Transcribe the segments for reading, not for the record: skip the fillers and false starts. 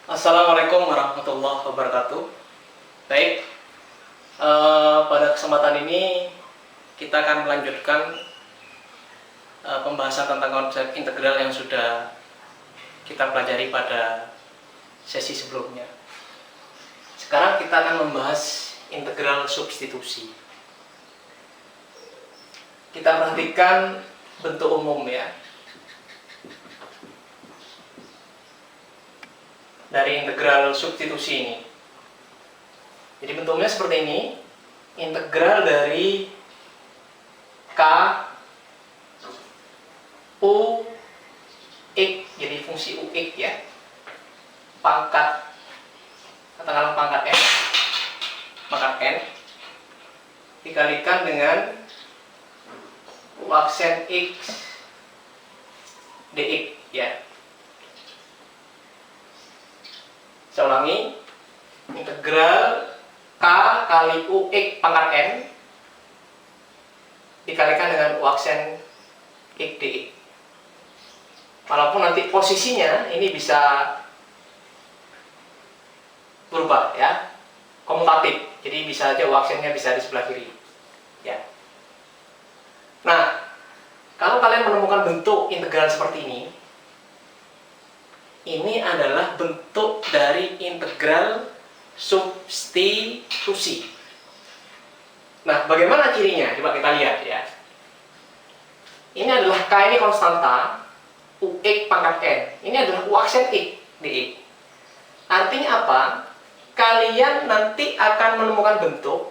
Assalamualaikum warahmatullahi wabarakatuh. Baik, pada kesempatan ini kita akan melanjutkan pembahasan tentang konsep integral yang sudah kita pelajari pada sesi sebelumnya. Sekarang kita akan membahas integral substitusi. Kita perhatikan bentuk umum ya dari integral substitusi ini. Jadi bentuknya seperti ini, integral dari K U X, jadi fungsi UX ya, pangkat, katakanlah pangkat N, dikalikan dengan U aksen X dx ya. Saya ulangi, integral K kali UX pangkat N dikalikan dengan U aksen X dx. Walaupun nanti posisinya ini bisa berubah ya, komutatif. Jadi bisa aja U aksennya bisa di sebelah kiri ya. Nah, kalau kalian menemukan bentuk integral seperti ini adalah bentuk dari integral substitusi. Nah, bagaimana cirinya? Coba kita lihat ya. Ini adalah K ini konstanta, UX pangkat N. Ini adalah U aksen X dx. Artinya apa? Kalian nanti akan menemukan bentuk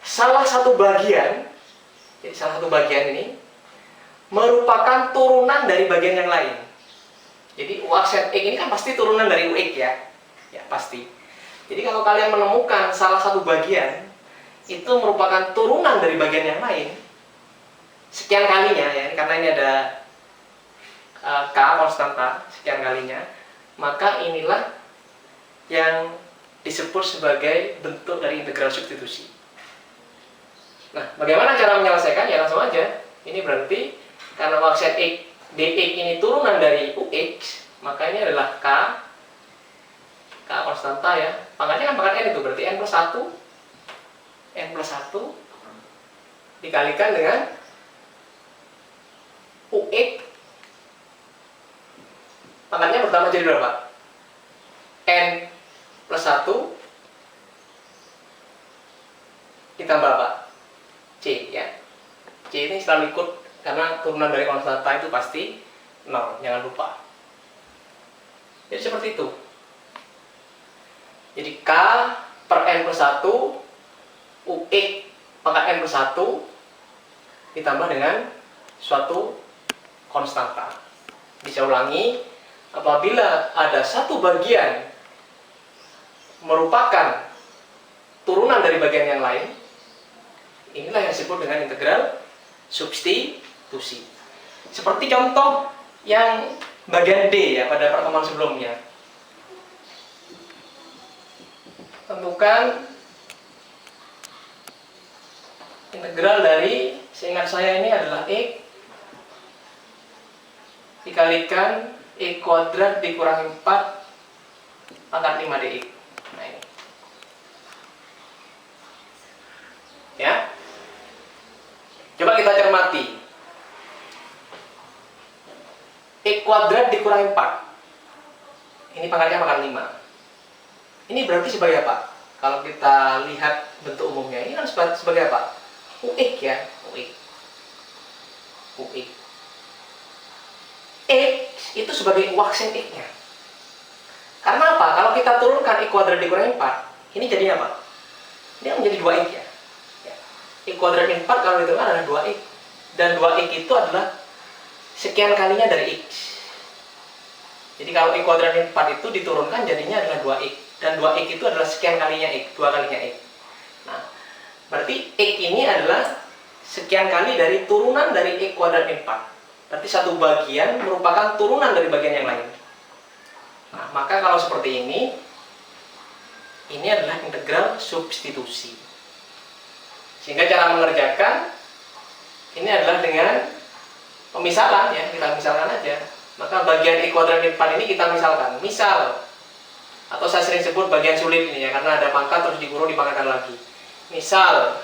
salah satu bagian, jadi salah satu bagian ini merupakan turunan dari bagian yang lain. Jadi U aksen X ini kan pasti turunan dari UX ya. Ya, pasti. Jadi kalau kalian menemukan salah satu bagian itu merupakan turunan dari bagian yang lain, sekian kalinya ya, karena ini ada K konstanta sekian kalinya, maka inilah yang disebut sebagai bentuk dari integral substitusi. Nah, bagaimana cara menyelesaikan? Ya langsung aja. Ini berarti karena U aksen X dx ini turunan dari UX, maka ini adalah K konstanta ya. Pangkatnya kan pangkat N, itu berarti N plus 1 dikalikan dengan UX. Pangkatnya pertama jadi berapa? N plus 1 ditambah apa? C ya. C ini selalu ikut karena turunan dari konstanta itu pasti 0, jangan lupa. Jadi seperti itu. Jadi K per N plus 1 UX pangkat N plus 1 ditambah dengan suatu konstanta. Bisa ulangi, apabila ada satu bagian merupakan turunan dari bagian yang lain, inilah yang disebut dengan integral substitusi. Seperti contoh yang bagian D ya pada pertemuan sebelumnya. Tentukan integral dari, seingat saya ini adalah X dikalikan X kuadrat dikurangi 4 pangkat 5 dx. Nah ini ya. Coba kita cermati. X kuadrat dikurangi 4. Ini pangkatnya pangkat 5. Ini berarti sebagai apa? Kalau kita lihat bentuk umumnya, ini kan sebagai apa? UX ya, UX. X itu sebagai U aksen X-nya. Karena apa? Kalau kita turunkan X kuadrat dikurangi 4, ini jadinya apa? Ini menjadi 2X ya. X kuadrat 4 kalau diturunan adalah 2X. Dan 2X itu adalah sekian kalinya dari X. Jadi kalau X kuadrat 4 itu diturunkan jadinya adalah 2X. Dan 2X itu adalah sekian kalinya X, 2 kalinya X. Nah, berarti X ini adalah sekian kali dari turunan dari X kuadrat 4. Berarti satu bagian merupakan turunan dari bagian yang lain. Nah, maka kalau seperti ini adalah integral substitusi. Sehingga cara mengerjakan ini adalah dengan pemisahan ya, kita misalkan aja. Maka bagian I kuadrat min 4 ini kita misalkan. Misal, atau saya sering sebut bagian sulit ini ya, karena ada pangkat terus dikurung dipangkatkan lagi. Misal,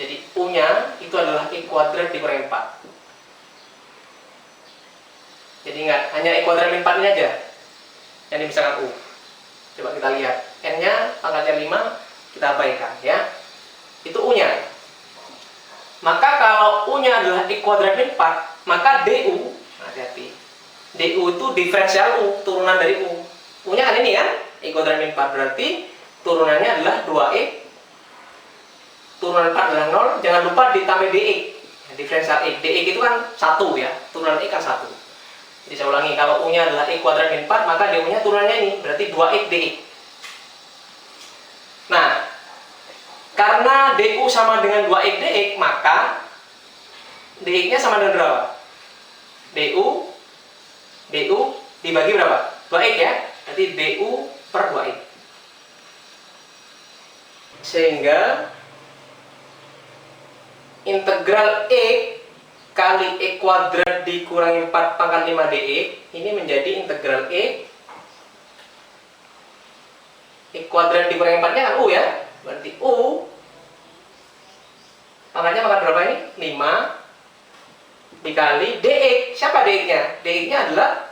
jadi U-nya itu adalah I kuadrat dikurangi 4. Jadi ingat, hanya I kuadrat min 4 ini aja yang misalkan U. Coba kita lihat. N-nya pangkatnya 5, kita abaikan ya. Itu U-nya. Maka kalau U-nya adalah I kuadrat min 4, maka DU, hati-hati. DU itu diferensial U, turunan dari U. U-nya kan ini kan, I kuadrat min 4, berarti turunannya adalah 2X. Turunan 4 adalah 0, jangan lupa ditambah DX. Diferensial X. DX itu kan 1 ya, turunan X kan 1. Jadi saya ulangi, kalau U-nya adalah I kuadrat min 4, maka DU-nya turunannya ini, berarti 2X DX. Nah, karena DU sama dengan 2X DX, maka DX-nya sama dengan berapa? DU dibagi berapa? 2X ya, berarti DU per 2X. Sehingga integral X kali E kuadrat dikurangi 4 pangkat 5 DX ini menjadi integral E kuadrat dikurangi 4 nya kan U ya, berarti U pangkatnya pangkat berapa ini? 5 dikali DX. Siapa DX nya? DX nya adalah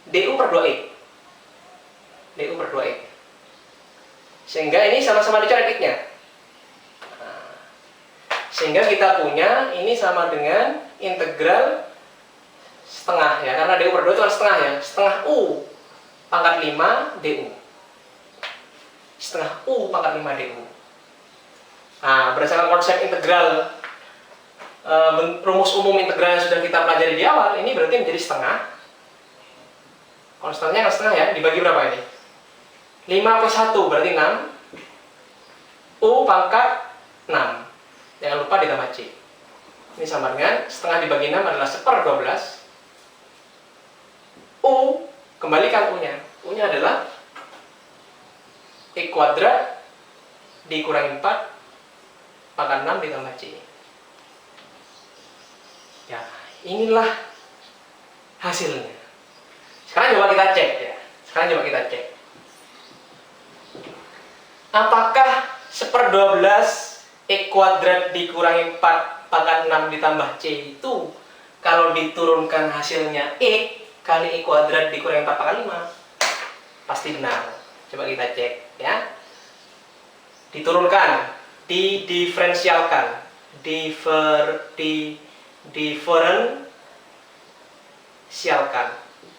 DU per 2X. DU per 2X. Sehingga ini sama-sama dicoret X nya. Sehingga kita punya ini sama dengan integral setengah ya, karena DU per 2 itu kan setengah ya, setengah U pangkat 5 DU, setengah U pangkat 5 DU. Nah, berdasarkan konsep integral, rumus umum integral yang sudah kita pelajari di awal, ini berarti menjadi setengah, konstannya kan setengah ya, dibagi berapa ini? 5 per 1 berarti 6, U pangkat 6, jangan lupa ditambah C. Ini sama dengan setengah dibagi 6 adalah 1/12. U, kembalikan U-nya. U-nya adalah I kuadrat dikurangi 4 pangkat 6 ditambah C. Ya, inilah hasilnya. Sekarang coba kita cek ya. Apakah 1/12 E kuadrat dikurangi 4 pangkat 6 ditambah C itu kalau diturunkan hasilnya E kali E kuadrat dikurangi 4 pangkat 5 pasti benar. Coba kita cek ya. Diturunkan, didiferensialkan, diferensialkan,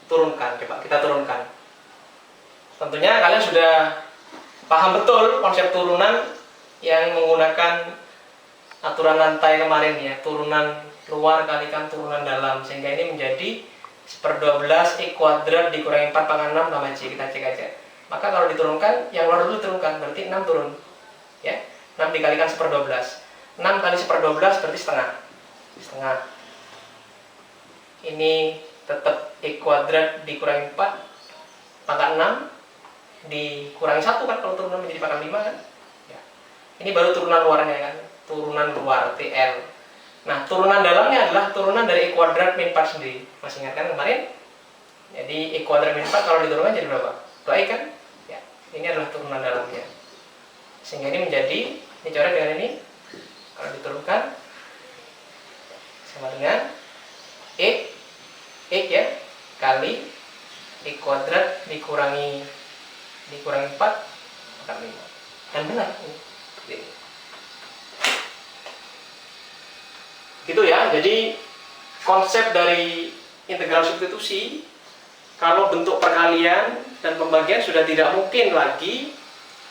turunkan. Coba kita turunkan. Tentunya kalian sudah paham betul konsep turunan yang menggunakan aturan lantai kemarin ya, turunan luar kalikan turunan dalam, sehingga ini menjadi 1/12 E kuadrat dikurangi 4 pangkat 6 tambah C. Kita cek aja. Maka kalau diturunkan, yang luar dulu turunkan, berarti 6 turun ya, 6 dikalikan 1/12, 6 kali 1/12 berarti setengah. Ini tetap E kuadrat dikurangi 4 pangkat 6 dikurangi 1 kan, kalau turunan menjadi pangkat 5 kan. Ini baru turunan luarnya kan, turunan luar TL. Nah, turunan dalamnya adalah turunan dari E kuadrat min 4 sendiri. Masih ingat kan kemarin? Jadi E kuadrat min 4 kalau diturunkan jadi berapa? 2X kan? Ya, ini adalah turunan dalamnya. Sehingga ini menjadi, ini coret dengan ini. Kalau diturunkan sama dengan X ya, kali E kuadrat dikurangi 4 pangkat 5. Dan benar ini. Gitu ya. Jadi konsep dari integral substitusi, kalau bentuk perkalian dan pembagian sudah tidak mungkin lagi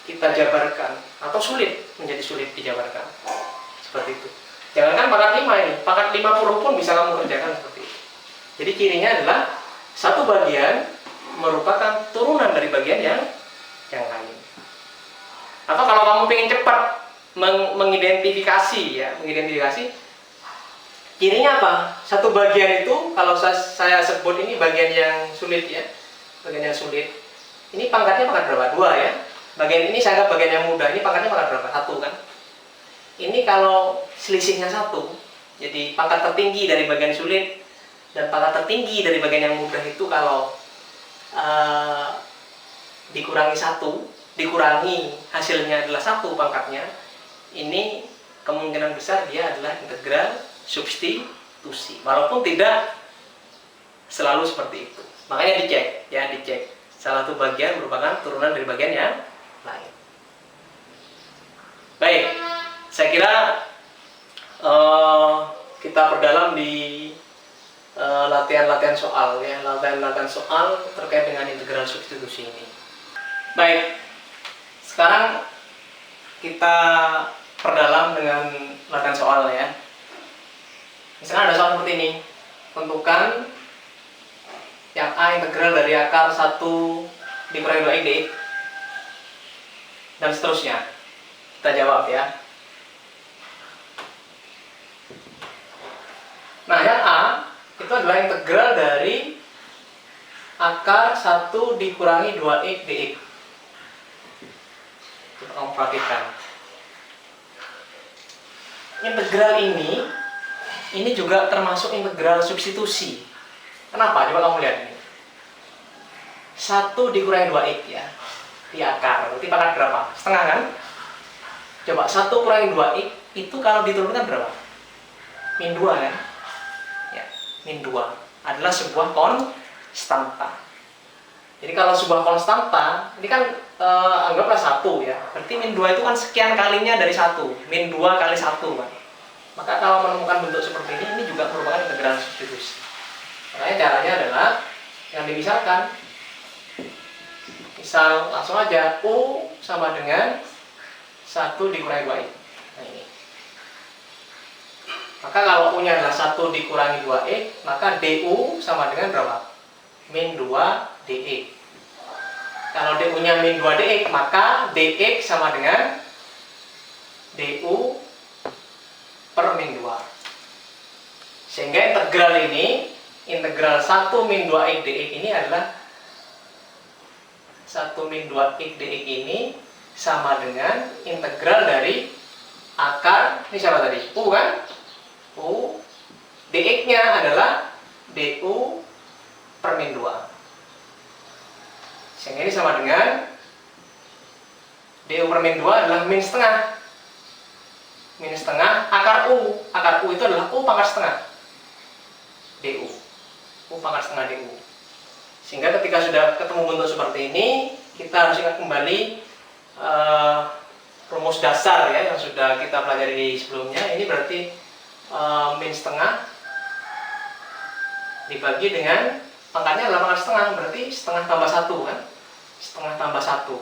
kita jabarkan atau menjadi sulit dijabarkan seperti itu. Jangankan pangkat 5 ini, pangkat 50 pun bisa kamu kerjakan seperti itu. Jadi cirinya adalah satu bagian merupakan turunan dari bagian yang lain. Atau kalau kamu ingin cepat mengidentifikasi cirinya apa? Satu bagian itu kalau saya sebut ini bagian yang sulit ya, bagian yang sulit. Ini pangkatnya pangkat berapa? 2 ya. Bagian ini saya anggap bagian yang mudah. Ini pangkatnya pangkat berapa? 1 kan. Ini kalau selisihnya 1, jadi pangkat tertinggi dari bagian sulit Dan pangkat tertinggi dari bagian yang mudah itu kalau dikurangi 1, dikurangi hasilnya adalah 1 pangkatnya, ini kemungkinan besar dia adalah integral substitusi. Walaupun tidak selalu seperti itu. Makanya dicek, ya dicek. Salah satu bagian merupakan turunan dari bagian yang lain. Baik, saya kira kita perdalam di latihan-latihan soal, ya, latihan-latihan soal terkait dengan integral substitusi ini. Baik, sekarang kita perdalam dengan latihan soal, ya. Misalnya ada soal seperti ini. Tentukan yang A integral dari akar 1 dikurangi 2x dx dan seterusnya. Kita jawab, ya. Nah, yang A itu adalah integral dari akar 1 dikurangi 2x dx. Coba kamu perhatikan. Integral ini juga termasuk integral substitusi. Kenapa? Coba kamu lihat ini. 1 dikurangi 2x, ya, di akar. Berarti pangkat berapa? Setengah, kan? Coba 1 kurangi 2x itu kalau diturunkan berapa? Min 2, kan? Ya, min 2 adalah sebuah konstanta. Jadi kalau sebuah konstanta, ini kan anggaplah 1, ya. Berarti min 2 itu kan sekian kalinya dari 1. Min 2 kali 1, kan? Maka kalau menemukan bentuk seperti ini juga merupakan integral substitusi. Makanya caranya adalah yang dipisahkan. Misal langsung aja U sama dengan 1 dikurangi 2x. Nah, ini. Maka kalau U nya adalah 1 dikurangi 2x, maka DU sama dengan berapa? Min 2 dx. Kalau DU nya min 2 dx, maka dx sama dengan DU per min 2. Sehingga integral ini, integral 1 min 2x dx ini adalah 1 min 2x dx ini sama dengan integral dari akar, ini siapa tadi? U, kan? U, dx nya adalah du per min 2. Sehingga ini sama dengan du per min 2 adalah min setengah. Min setengah akar U. Akar U itu adalah U pangkat setengah du. U pangkat setengah du. Sehingga ketika sudah ketemu bentuk seperti ini, kita harus ingat kembali rumus dasar, ya, yang sudah kita pelajari sebelumnya. Ini berarti min setengah dibagi dengan pangkatnya adalah pangkat setengah, berarti setengah tambah 1, kan? Setengah tambah 1,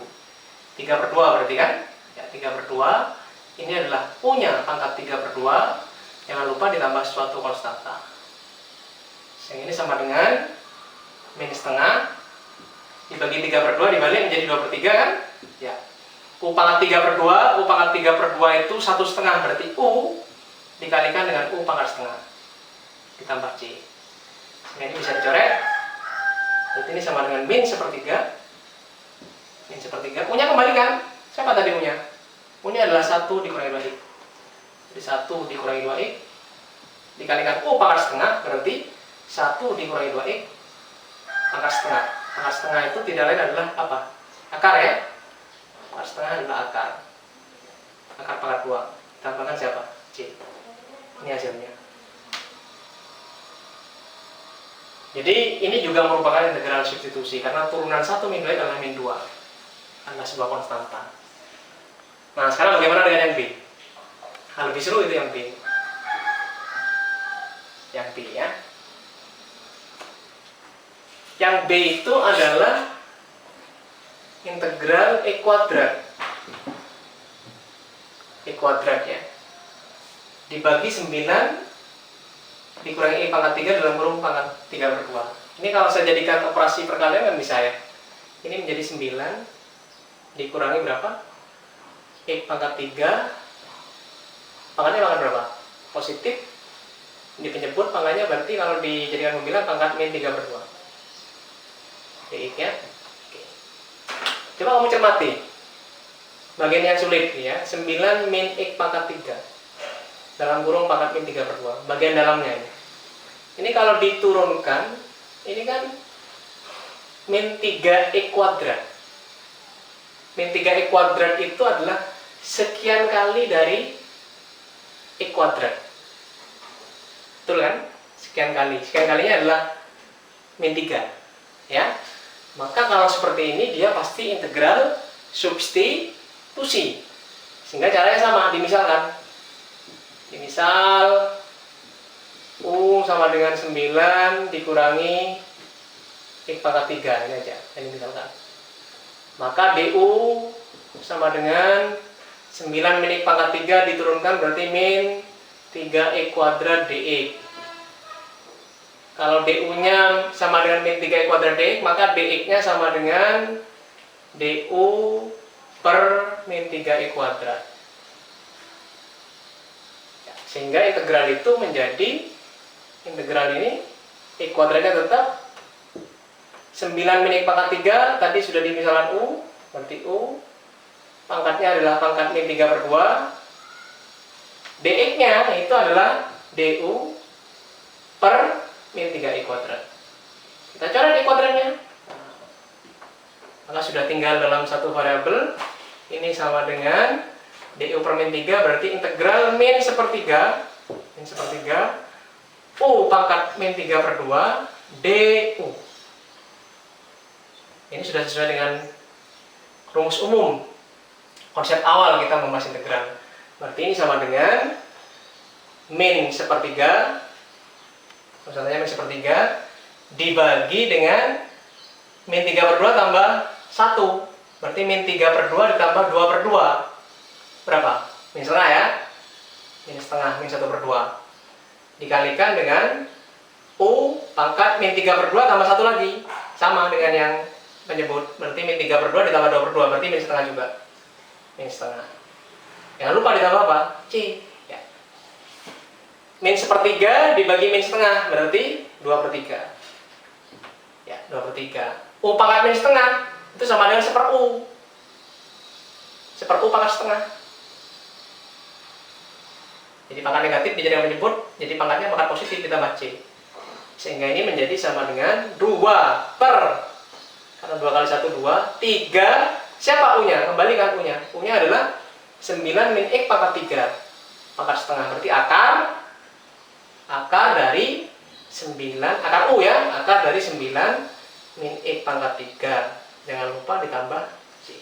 3/2 berarti, kan? Ya, 3/2. Ini adalah U nya pangkat 3/2. Jangan lupa ditambah suatu konstanta. Yang ini sama dengan min setengah dibagi 3/2 dibalik menjadi 2/3, kan? Ya. U pangkat 3/2, U pangkat 3/2 itu 1/2, berarti U dikalikan dengan U pangkat setengah ditambah C. Nah, ini bisa dicoret. Berarti ini sama dengan min sepertiga. Min sepertiga. U nya kembalikan. Siapa tadi U nya? U nya adalah 1 dikurangi 2x. Jadi 1 dikurangi 2x dikalikan U pangkat setengah, berarti 1 dikurangi 2x pangkat setengah. Pangkat setengah itu tidak lain adalah apa? Akar, ya. Pangkat setengah adalah akar. Akar pangkat 2. Tambahkan siapa? C. Ini hasilnya. Jadi ini juga merupakan integral substitusi karena turunan 1 min 2 adalah min 2. Adalah sebuah konstanta. Nah, sekarang bagaimana dengan yang B? Hal lebih seru itu yang B. Yang B, ya. Yang B itu adalah integral E kuadrat. E kuadrat, ya. Dibagi 9 dikurangi E pangkat 3 dalam kurung pangkat 3/2. Ini kalau saya jadikan operasi perkalian kan bisa, ya. Ini menjadi 9 dikurangi berapa? E pangkat 3. Pangkatnya pangkat berapa? Positif. Ini penyebut pangkatnya berarti kalau dijadikan pembilang pangkat min 3/2. dx, ya. Oke. Coba kamu cermati bagian yang sulit, ya. 9 min X pangkat 3 dalam kurung pangkat min 3/2. Bagian dalamnya ini. Ini kalau diturunkan, ini kan min 3x kuadrat. Min 3x kuadrat itu adalah sekian kali dari x kuadrat. Betul kan? Sekian kali. Sekian kalinya adalah min 3. Ya. Maka kalau seperti ini dia pasti integral substitusi. Sehingga caranya sama, dimisalkan. Dimisal U sama dengan 9 dikurangi X pangkat 3, ini aja, ini misalkan. Maka DU sama dengan 9 min X pangkat 3 diturunkan berarti min 3X kuadrat DX. Kalau DU-nya sama dengan min 3X kuadrat DX, maka DX-nya sama dengan DU per min 3X kuadrat. Sehingga integral itu menjadi, integral ini X kuadratnya tetap 9 min X pangkat 3, tadi sudah dimisalkan U, berarti U pangkatnya adalah pangkat min 3 per 2. DX nya itu adalah DU per min 3X kuadrat. Kita coret X kuadratnya. Maka sudah tinggal dalam satu variabel. Ini sama dengan DU per min 3 berarti integral min sepertiga U pangkat min 3 per 2 DU. Ini sudah sesuai dengan rumus umum konsep awal kita membahas integral. Berarti ini sama dengan min sepertiga, contohnya min sepertiga dibagi dengan min 3 per 2 tambah 1. Berarti min 3 per 2 ditambah 2 per 2 berapa? Min setengah ya. Min setengah, min 1 per 2 dikalikan dengan U pangkat min 3 per 2 tambah 1 lagi, sama dengan yang menyebut. Berarti min 3 per 2 ditambah 2 per 2 berarti min setengah juga. Min setengah. Jangan lupa ditambah apa? C ya. Min sepertiga dibagi min setengah berarti 2 per 3 ya, 2 per 3. U pangkat min setengah itu sama dengan 1 per U. 1 per U pangkat setengah. Jadi pangkat negatif dijadikan menyebut, jadi pangkatnya pangkat positif ditambah C. Sehingga ini menjadi sama dengan 2 per, karena 2 kali 1 2, 3, siapa U-nya? Kembalikan U-nya. U-nya adalah 9 min X pangkat 3, pangkat setengah. Berarti akar dari 9, akar U ya, akar dari 9 min X pangkat 3. Jangan lupa ditambah C.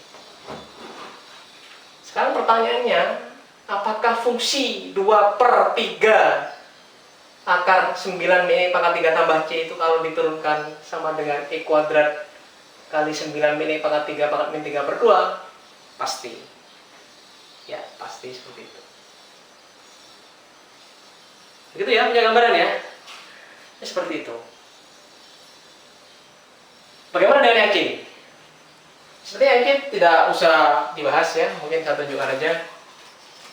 Sekarang pertanyaannya, apakah fungsi 2 per 3 akar 9 min pangkat 3 tambah C itu kalau diturunkan sama dengan X kuadrat kali 9 min pangkat 3 pangkat min 3 per 2? Pasti. Ya, pasti seperti itu. Begitu ya, punya gambaran ya? Seperti itu. Bagaimana dengan yang kiri? Seperti yang kiri tidak usah dibahas ya, mungkin saya tunjukkan aja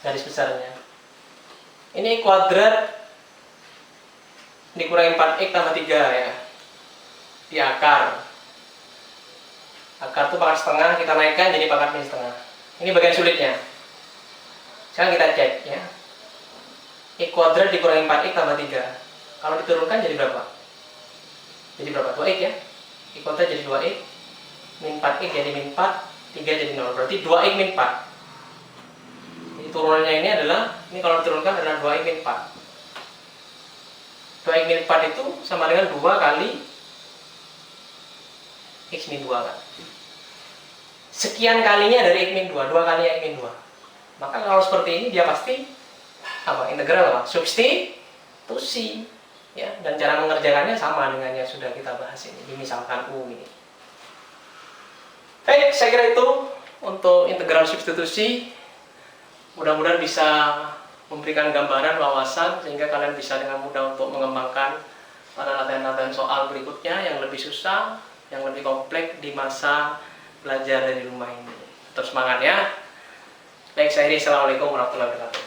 garis besarnya. Ini kuadrat dikurangi 4x tambah 3 ya. Di akar. Akar itu pangkat setengah, kita naikkan jadi pangkat min setengah. Ini bagian sulitnya. Sekarang kita cek ya. X kuadrat dikurangi 4x tambah 3. Kalau diturunkan jadi berapa? Jadi berapa? 2x ya. X kuadrat jadi 2x. Min 4x jadi min 4. 3 jadi 0. Berarti 2x min 4. Turunannya ini adalah, ini kalau diturunkan adalah 2x min 4. 2x min 4 itu sama dengan 2 kali x min 2 kan. Sekian kalinya dari x min 2, 2 kali x min 2. Maka kalau seperti ini dia pasti apa? Integral apa? Substitusi. Ya, dan cara mengerjakannya sama dengan yang sudah kita bahas ini. Misalkan U ini. Baik, saya kira itu untuk integral substitusi. Mudah-mudahan bisa memberikan gambaran, wawasan, sehingga kalian bisa dengan mudah untuk mengembangkan pada latihan-latihan soal berikutnya yang lebih susah, yang lebih kompleks di masa belajar dari rumah ini. Terus semangat ya. Baik, saya Assalamualaikum warahmatullahi wabarakatuh.